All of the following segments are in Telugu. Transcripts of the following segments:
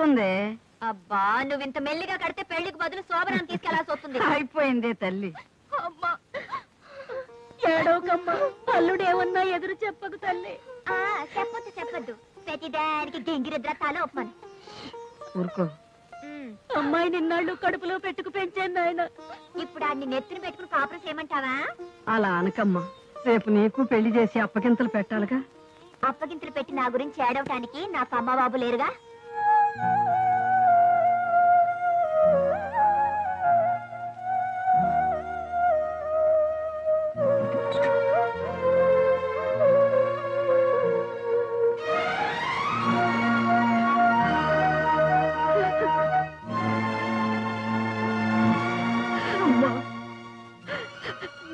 వస్తుంది. అబ్బా నువ్వు ఇంత మెల్లిగా కడితే పెళ్లికి బదులు శోభనాన్ని తీసుకెళ్లాల్సి వస్తుంది. అయిపోయిందే తల్లి. అమ్మా ఏడోకమ్మా, అల్లుడేమన్నా ఎదురు చెప్పకు తల్లి. చెప్పొద్దు ప్రతిదానికి గింగిరిద్ర తల ఒప్పమని. ఊరుకో. అమ్మాయి నిన్నాళ్ళు కడుపులో పెట్టుకు పెంచాను ఆయన. ఇప్పుడు ఆడిని నెత్తిని పెట్టుకుని కాపురం చేయమంటావా? అలా అనకమ్మా, రేపు నీకు పెళ్లి చేసి అప్పగింతలు పెట్టాలిగా. అప్పగింతలు పెట్టి నా గురించి ఏడవటానికి నాకు అమ్మ బాబు లేరుగా.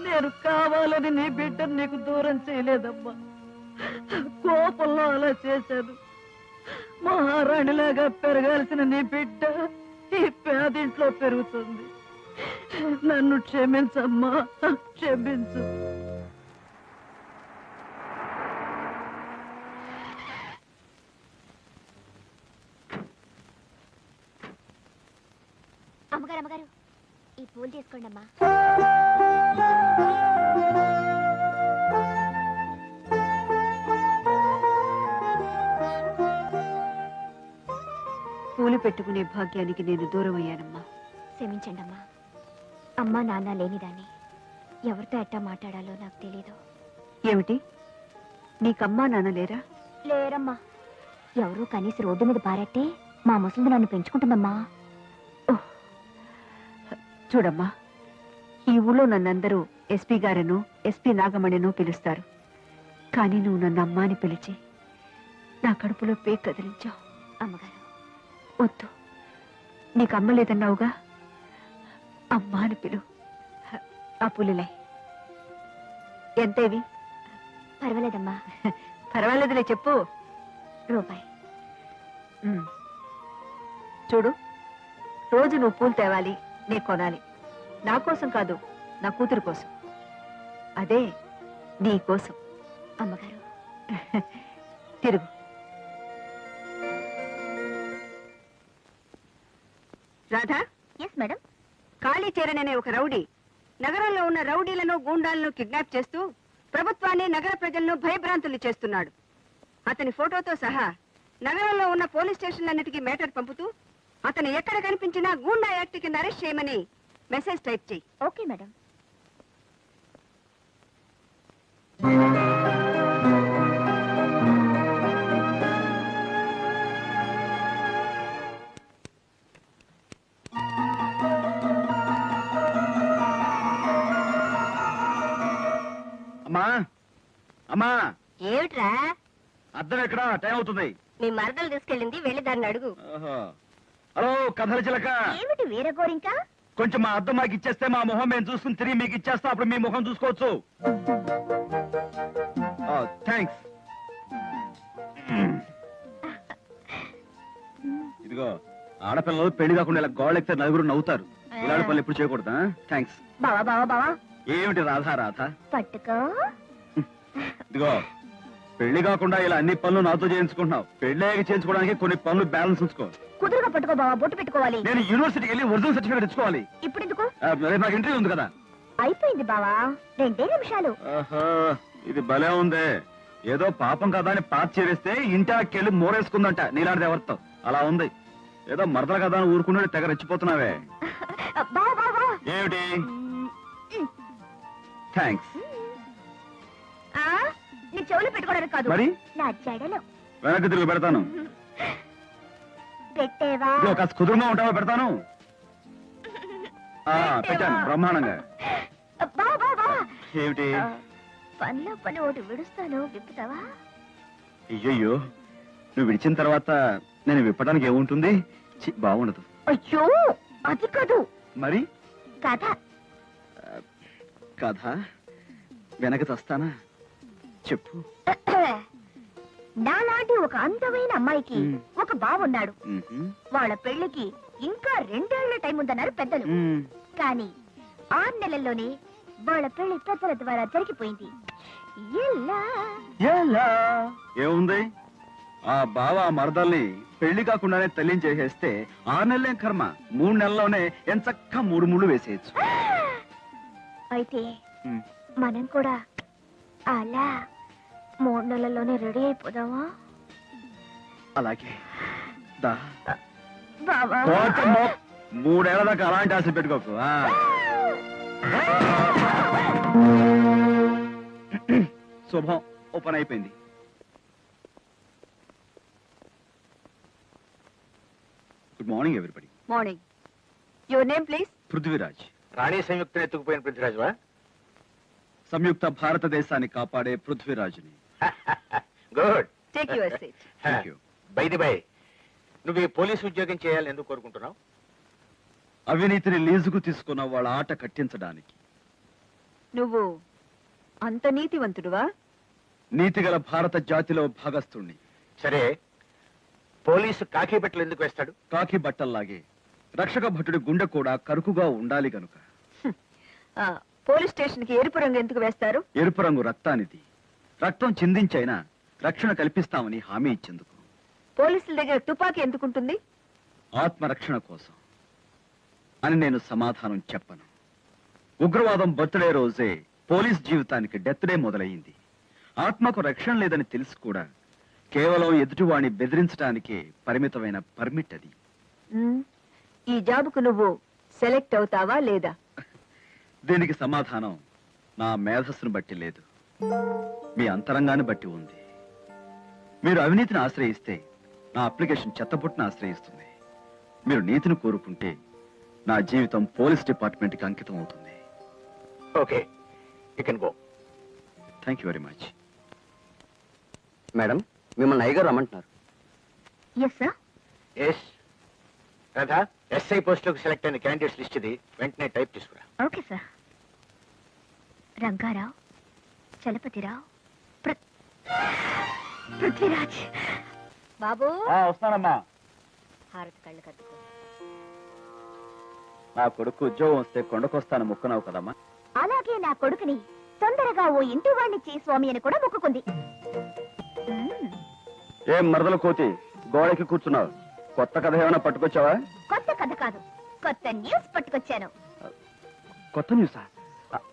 నేను కావాలని నీ బిడ్డను నీకు దూరం చేయలేదమ్మా. కోపంలో అలా చేశాను. మహారాణిలాగా పెరగాల్సిన నీ బిడ్డ ఈ పేదింట్లో పెరుగుతుంది. నన్ను క్షమించమ్మా, క్షమించు. అమ్మగారు అమ్మగారు, ఈ పూలు తీసుకోండి అమ్మా. పూలు పెట్టుకునే భాగ్యానికి నేను దూరం అయ్యానమ్మా. క్షమించండి అమ్మా. అమ్మా నాన్న లేనిదాన్ని ఎవరితో ఎట్టా మాట్లాడాలో నాకు తెలీదు. ఏమిటి, నీకమ్మా నాన్న లేరా? లేరమ్మా. ఎవరూ కనీసం రోడ్డు మీద పారట్టే మా ముసలిది నన్ను పెంచుకుంటుందమ్మా. చూడమ్మా, ఈ ఊళ్ళో నన్నందరూ ఎస్పీ గారను ఎస్పీ నాగమణిను పిలుస్తారు. కానీ నువ్వు నన్ను అమ్మా అని పిలిచి నా కడుపులో పేక్ కదిలించావు. అమ్మగారు వద్దు, నీకు అమ్మ లేదన్నావుగా, అమ్మా అని పిలు. ఆ పులిలే ఎంతేవి? పర్వాలేదమ్మా. పర్వాలేదులే, చెప్పు. రూపాయి. చూడు, రోజు నువ్వు పూలు తేవాలి, నే కొనాలి. నా కోసం కాదు, నా కూతురు కోసం. అదే నీ కోసం. అమ్మగారు తిరుగు. రాధా. Yes madam. కాళీచరణ్ అనే ఒక రౌడీ నగరంలో ఉన్న రౌడీలను గూండాలను కిడ్నాప్ చేస్తూ ప్రభుత్వాన్ని నగర ప్రజలను భయభ్రాంతులు చేస్తున్నాడు. అతని ఫోటోతో సహా నగరంలో ఉన్న పోలీస్ స్టేషన్లన్నిటికీ మేటర్ పంపుతూ అతను ఎక్కడ కనిపించినా గూండా యాక్ట్ కింద అరెస్ట్ చేయమని మెసేజ్ టైప్ చేయి. Okay madam. అమ్మా అమ్మా, ఏమిట్రా? అద్దం ఎక్కడా? టైం అవుతుంది. మీ మరదలు తీసుకెళ్ళింది, వెళ్ళి దాన్ని అడుగు. హలో కథల చిలక, ఏమిటి వీర గోరింకా? కొంచెం మా అద్దం మాకు ఇచ్చేస్తే మా మొహం మేము చూసుకుని తిరిగి మీకు ఇచ్చేస్తా. అప్పుడు మీ మొహం చూసుకోవచ్చు. థ్యాంక్స్. ఇదిగో, ఆడపిల్లలు పెళ్లి కాకుండా ఇలా గోళ్ళెక్కితే నలుగురు నవ్వుతారు. ఇలాంటి పనులు ఎప్పుడు చేయకూడదా? థ్యాంక్స్. బావా బావా బావా. ఏమిటి రాధా రాధా? పట్టుకో. ఇదిగో, పెళ్లి కాకుండా ఇలా అన్ని పనులు నాతో చేయించుకుంటున్నావు. పెళ్లి చేయించుకోవడానికి కొన్ని పనులు బ్యాలెన్స్ ఉంచుకో. కుదురుగా పట్టుకో బావా, బొట్టు పెట్టుకోవాలి. నేను యూనివర్సిటీకి వెళ్ళి ఒరిజినల్ సర్టిఫికేట్ తెచ్చుకోవాలి. ఇప్పుడు ఎందుకు? నాకు ఇంటర్వ్యూ ఉంది కదా. అయిపోయింది బావా, 2 నిమిషాలు. ఇది భలే ఉంది. ఏదో పాపం కదా అని పాత చేరేస్తే ఇంటికెళ్ళి మోరేసుకుందంట నీలాంటిది ఎవరితో. అలా ఉంది. ఏదో మరదల కదా అని ఊరుకుంటే తెగ రెచ్చిపోతున్నావే. ఏమిటి? థ్యాంక్స్. నీ చెవులు పెట్టుకోవడానికి కాదు, మరి నా జడలో. వెనక్కి తిరిగి పెడతాను. పెట్టేవా? కాస్త కుదురుగా ఉంటావా? పెడతాను. పెట్టాను బ్రహ్మాండంగా. ఏమిటి? పనిలో పని ఒకటి విడుస్తాను, విప్పుతావా? అయ్యయ్యో, నువ్వు విడిచిన తర్వాత నేను విప్పడానికి ఏముంటుంది? బాగుండదు. అయ్యో, అది కాదు. మరి కథ. కథ వెనక చస్తానా? చెప్పు. నాలాంటి ఒక అందమైన అమ్మాయికి ఒక బావున్నాడు. వాళ్ళ పెళ్లికి ఇంకా 2 ఏళ్ల టైం ఉందన్నారు పెద్దలు. కానీ 6 నెలల్లోనే వాళ్ళ పెళ్లి పెద్దల ద్వారా జరిగిపోయింది. ఏముంది? ఆ బావ ఆ మరదల్ని పెళ్లి కాకుండానే తల్లిని చేసేస్తే 6 నెలలేం కర్మ, 3 నెలల్లోనే ఎంచక్క 3 ముళ్ళు వేసేయచ్చు. అయితే మనం కూడా అలా 3 నెలల్లోనే రెడీ అయిపోదామా? అలాగే దా. బావా 3 ఏళ్ల దాకా అలాంటి ఆశలు పెట్టుకోకు. శుభం, ఓపెన్ అయిపోయింది. Good morning everybody. Morning. Your name please? Prithviraj. Rani Samyukta ఎత్తుకుపోయిన పృథ్వీరాజువా? సంయుక్త భారతదేశాన్ని కాపాడే పృథ్వీరాజుని. Good. Take your seat. Thank you. By the by, నువ్వు ఈ పోలీసు ఉద్యోగం చేయాలని ఎందుకు కోరుకుంటున్నావు? అవినీతిని లీజుకు తీసుకున్న వాళ్ళ ఆట కట్టించడానికి. నువ్వు అంత నీతివంతుడువా? నీతిగల భారత జాతిలో భాగస్థుణ్ణి. సరే, పోలీసు కాకి బట్టలు ఎందుకు వేస్తాడు? కాకి బట్టల్లాగే రక్షక భటుడి గుండె కూడా కరుకుగా ఉండాలి గనుక. పోలీస్ స్టేషన్ కి ఎరుపు రంగు ఎందుకు వేస్తారు? ఎరుపు రంగు రక్తానిది. రక్తం చిందించైనా రక్షణ కల్పిస్తామని హామీ ఇచ్చేందుకు. పోలీసుల దగ్గర తుపాకీ ఎందుకుంటుంది? ఆత్మరక్షణ కోసం అని నేను సమాధానం చెప్పను. ఉగ్రవాదం బర్త్డే రోజే పోలీస్ జీవితానికి డెత్ డే మొదలయ్యింది. ఆత్మకు రక్షణ లేదని తెలిసి కూడా కేవలం ఎదుటివాణ్ణి బెదిరించడానికే పరిమితమైన పర్మిట్ అది. ఈ జాబుకు నువ్వు సెలెక్ట్ అవుతావా లేదా? దీనికి సమాధానం నా మేధస్సును బట్టి లేదు, మీ అంతరంగాన్ని బట్టి ఉంది. మీరు అవినీతిని ఆశ్రయిస్తే నా అప్లికేషన్ చెత్తపుట్టును ఆశ్రయిస్తుంది. మీరు నీతిని కోరుకుంటే నా జీవితం పోలీస్ డిపార్ట్మెంట్కి అంకితం అవుతుంది. Okay, you can go. Thank you very much. Madam, మిమ్మల్ని అయ్యగారు రమ్మంటున్నారు. Yes sir. Yes Radha, SI పోస్టులకు సెలెక్ట్ అయిన క్యాండిడేట్స్ లిస్ట్ ఇది, వెంటనే టైప్ తీసుకురా. Okay sir. రంగారావు, చలపతిరావు, పృథ్వీరాజ్. బాబు వస్తానమ్మా. హారతి కళ్ళు కట్టుకో. నా కొడుకు ఉద్యోగం వస్తే కొండకొస్తాను మొక్కున్నావు కదమ్మా. అలాగే నా కొడుకుని తొందరగా ఓ ఇంటి వాణ్ణి చేయి స్వామి అని కూడా మొక్కుకుంది. ఏం మరదల కోతి గోడకి కూర్చున్నావు? కొత్త కథ ఏమైనా పట్టుకొచ్చావా? కొత్త కథ కాదు, కొత్త న్యూస్ పట్టుకొచ్చాను. కొత్త న్యూసా?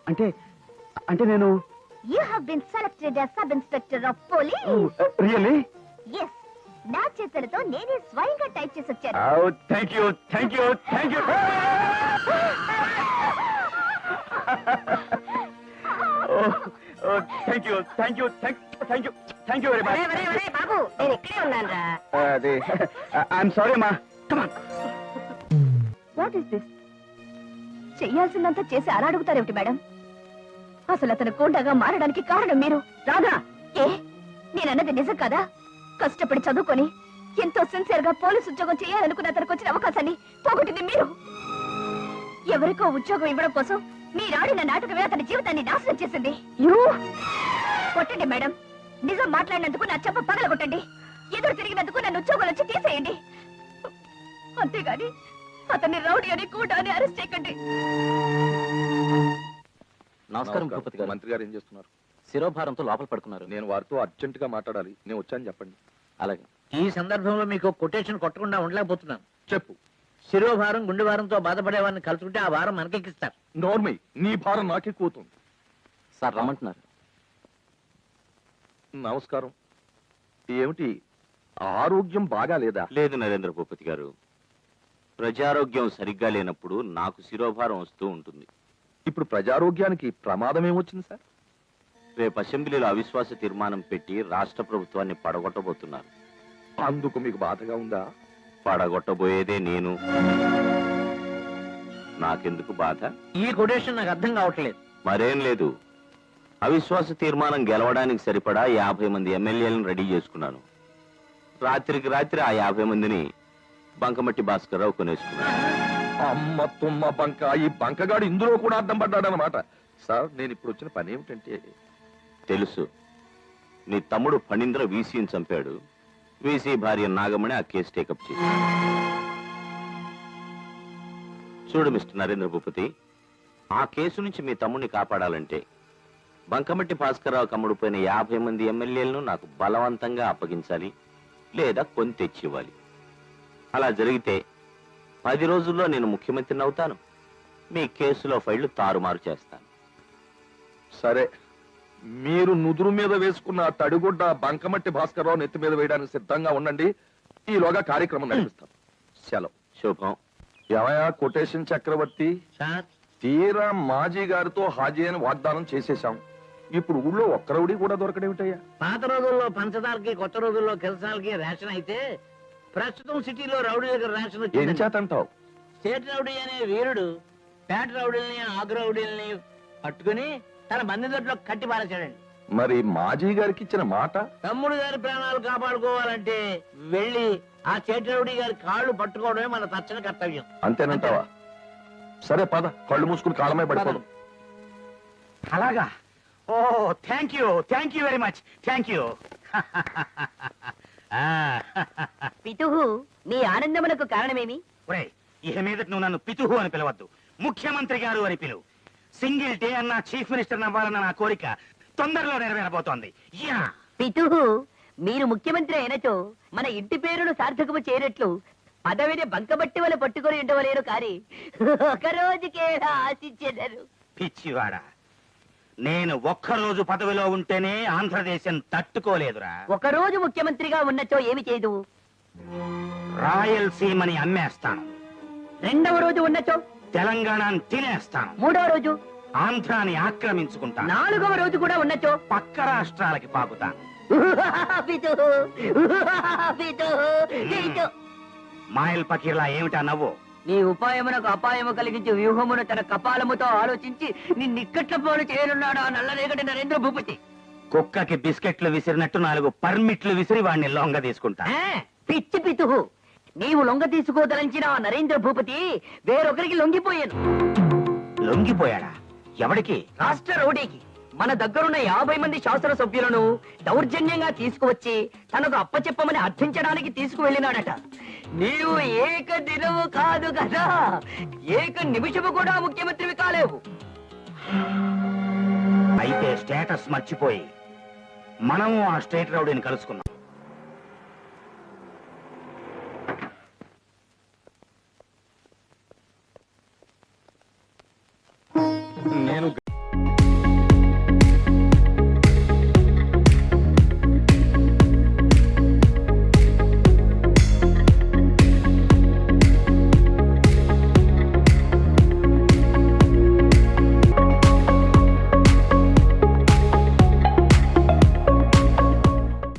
అంటే అంటే నేను you have been selected as sub inspector of police. Really? Yes, నా చేతులతో నేనే స్వయంగా టైప్ చేసి వచ్చాను. Thank you, thank you, thank you. Thank you, thank you, thank you, thank you very much. బాబు నేను ఇక్కడే ఉన్నాను రా. అది ఐఎమ్ సారీ అమ్మా. What is this? చెయ్యాల్సిందంతా చేసి అలా అడుగుతారేమిటి మేడం? అసలు అతను గూండాగా మారడానికి కారణం మీరు. రాధా, ఏ నేనన్నది నిజం కదా? కష్టపడి చదువుకొని ఎంతో సిన్సియర్ గా పోలీస్ ఉద్యోగం చేయాలనుకున్న అతనికి వచ్చిన అవకాశాన్ని పోగొట్టింది మీరు. ఎవరికో ఉద్యోగం ఇవ్వడం కోసం మీరాడిన నాటకమే అతని జీవితాన్ని నాశనం చేసింది. కొట్టండి మేడం, నిజం మాట్లాడినందుకు నా చెప్ప పగలగొట్టండి. ఎదురు తిరిగినందుకు నన్ను ఉద్యోగం వచ్చి తీసేయండి. అంతేగాని అతన్ని రౌడీ అని కూడా అరెస్ట్ చేయకండి. నమస్కారం భూపతి గారు. మంత్రి గారు ఏం చేస్తున్నారు? శిరోభారంతో లోపల పడుకున్నారు. నేను వారితో అర్జెంట్ గా మాట్లాడాలి. నేను వచ్చాను చెప్పండి. అలాగే. ఈ సందర్భంలో మీకు కొటేషన్ కొట్టకుండా ఉండలేకపోతున్నాను. చెప్పు. శిరోభారం గుండె భారంతో బాధపడే వారిని కలుసుకుంటే ఆ భారం మనకెక్కిస్తారు. నోర్మి, నీ భారం నాకే కూతుంది. సార్ రమ్మంటున్నారు. నమస్కారం. ఏమిటి, ఆరోగ్యం బాగా లేదా? లేదు నరేంద్ర భూపతి గారు, ప్రజారోగ్యం సరిగ్గా లేనప్పుడు నాకు శిరోభారం వస్తూ ఉంటుంది. ఇప్పుడు ప్రజారోగ్యానికి ప్రమాదం ఏమొచ్చింది సార్? రేపు అసెంబ్లీలో అవిశ్వాస తీర్మానం పెట్టి రాష్ట్ర ప్రభుత్వాన్ని పడగొట్టబోతున్నారు. అందుకు మీకు బాధగా ఉందా? పడగొట్టబోయేదే నేను, నాకెందుకు బాధ? ఈ కొటేషన్ నాకు అర్థం కావట్లేదు. మరేం లేదు, అవిశ్వాస తీర్మానం గెలవడానికి సరిపడా 50 మంది ఎమ్మెల్యేలను రెడీ చేసుకున్నాను. రాత్రికి రాత్రి ఆ 50 మందిని బంకమట్టి భాస్కర్రావు కొనేసుకున్నాను. అమ్మ తుమ్మ బంక, ఈ బంకగాడు ఇందులో కూడా అర్థం పడ్డాడనమాట. సార్, నేను ఇప్పుడు వచ్చిన పని ఏమిటంటే... తెలుసు, నీ తమ్ముడు ఫణీంద్ర వీసీని చంపాడు. వీసీ భార్య నాగమణి ఆ కేసు టేకప్ చేసి. చూడు మిస్టర్ నరేంద్ర భూపతి, ఆ కేసు నుంచి మీ తమ్ముడిని కాపాడాలంటే బంకమట్టి భాస్కర్రావు కమ్ముడిపోయిన 50 మంది ఎమ్మెల్యేలను నాకు బలవంతంగా అప్పగించాలి. లేదా కొని తెచ్చి ఇవ్వాలి. అలా జరిగితే 10 రోజుల్లో నేను ముఖ్యమంత్రిని అవుతాను. మీ కేసులో ఫైళ్లు తారుమారు చేస్తాను. సరే, మీరు నుదురు మీద వేసుకున్న ఆ తడిగుడ్డ బంకమట్టి భాస్కర్రావు నెత్తి మీద వేయడానికి సిద్ధంగా ఉండండి. ఈలోగా కార్యక్రమం నడిపిస్తాం. సెలవు. శుభం. ఏమయ్యా కొటేషన్ చక్రవర్తి, సార్ తీరా మాజీ గారితో హాజీ అని వాగ్దానం చేసేశాం. ఇప్పుడు ఊళ్ళో ఒక్క రౌడీ కూడా దొరకడేమిటయ్యా? పాత రోజుల్లో పంచదారకి, కొత్త రోజుల్లో కిరసాలకి రేషన్ అయితే ప్రస్తుతం సిటీలో రౌడీ దగ్గర రేషన్ ఏం వచ్చింది. చేతంటావు? స్టేట్ రౌడీ అనే వీరుడు పేట రౌడీల్ని, ఆగు రౌడీల్ని పట్టుకుని తన బంది దొడ్లో కట్టి పారేశాడండి. మరి మాజీ గారికి ఇచ్చిన మాట? తమ్ముడు గారి ప్రాణాలు కాపాడుకోవాలంటే వెళ్ళి ఆ స్టేట్ రౌడీ గారి కాళ్ళు పట్టుకోవడమే మన తక్షణ కర్తవ్యం. అంతేనంటావా? సరే పద, కళ్ళు మూసుకుని కాలమే పడిపోదాం. అలాగా? ఓ thank you very much, thank you. పితుహు నీ ఆనందమునకు కారణమేమి? ఒరేయ్, ఇక మీదట నువ్వు నన్ను పితుహు అని పిలవద్దు, ముఖ్యమంత్రి గారు అని పిలువు. సింగిల్ డే అన్న చీఫ్ మినిస్టర్ అవ్వాలన్న నా కోరిక తొందరలో నెరవేరబోతోంది. యా పితుహు మీరు ముఖ్యమంత్రి అయినచో మన ఇంటి పేరును సార్థకము చేయనట్లు పదవిని బంకబట్టి వల్ల పట్టుకొని ఉండవలేరు కాని ఒక రోజుకేలా ఆశించెదరు. పిచ్చివాడా, నేను ఒక్కరోజు పదవిలో ఉంటేనే ఆంధ్రదేశం తట్టుకోలేదురా. ఒక రోజు ముఖ్యమంత్రిగా ఉన్నచో ఏమి చేయదు? రాయలసీమని అమ్మేస్తాను. రెండవ రోజు ఉన్నచో? తెలంగాణని తినేస్తాను. మూడవ రోజు? ఆంధ్రాని ఆక్రమించుకుంటాను. నాలుగవ రోజు కూడా ఉన్నచో? పక్క రాష్ట్రాలకి పాకుతాను. పితుహు, పితుహు, పితుహు. మాయల్ పకీర్లా ఏమిటా నవ్వు? నీ ఉపాయమునకు అపాయము కలిగించి వ్యూహమును తన కపాలముతో ఆలోచించి నిక్కట్ల పోలు చేయనున్నాడు ఆ నల్లరేగడి నరేంద్ర భూపతి. కుక్కకి బిస్కెట్లు విసిరినట్టు 4 పర్మిట్లు విసిరి వాడిని లొంగ తీసుకుంటా. పిచ్చి పితుహు, నీవు లొంగ తీసుకోదలంచిన ఆ నరేంద్ర భూపతి వేరొకరికి లొంగిపోయాను. లొంగిపోయాడా? ఎవడికి? రాష్ట్ర రౌడీకి. మన దగ్గరున్న 50 మంది శాసన సభ్యులను దౌర్జన్యంగా తీసుకువచ్చి తనకు అప్పచెప్పమని అర్థించడానికి తీసుకువెళ్ళినాడట. నీవు ఏక దినము కాదు కదా, ఏక నిమిషము కూడా ముఖ్యమంత్రివి కాలేవు. అయితే స్టేటస్ మర్చిపోయి మనము ఆ స్టేట్ రౌడీని కలుసుకున్నాం.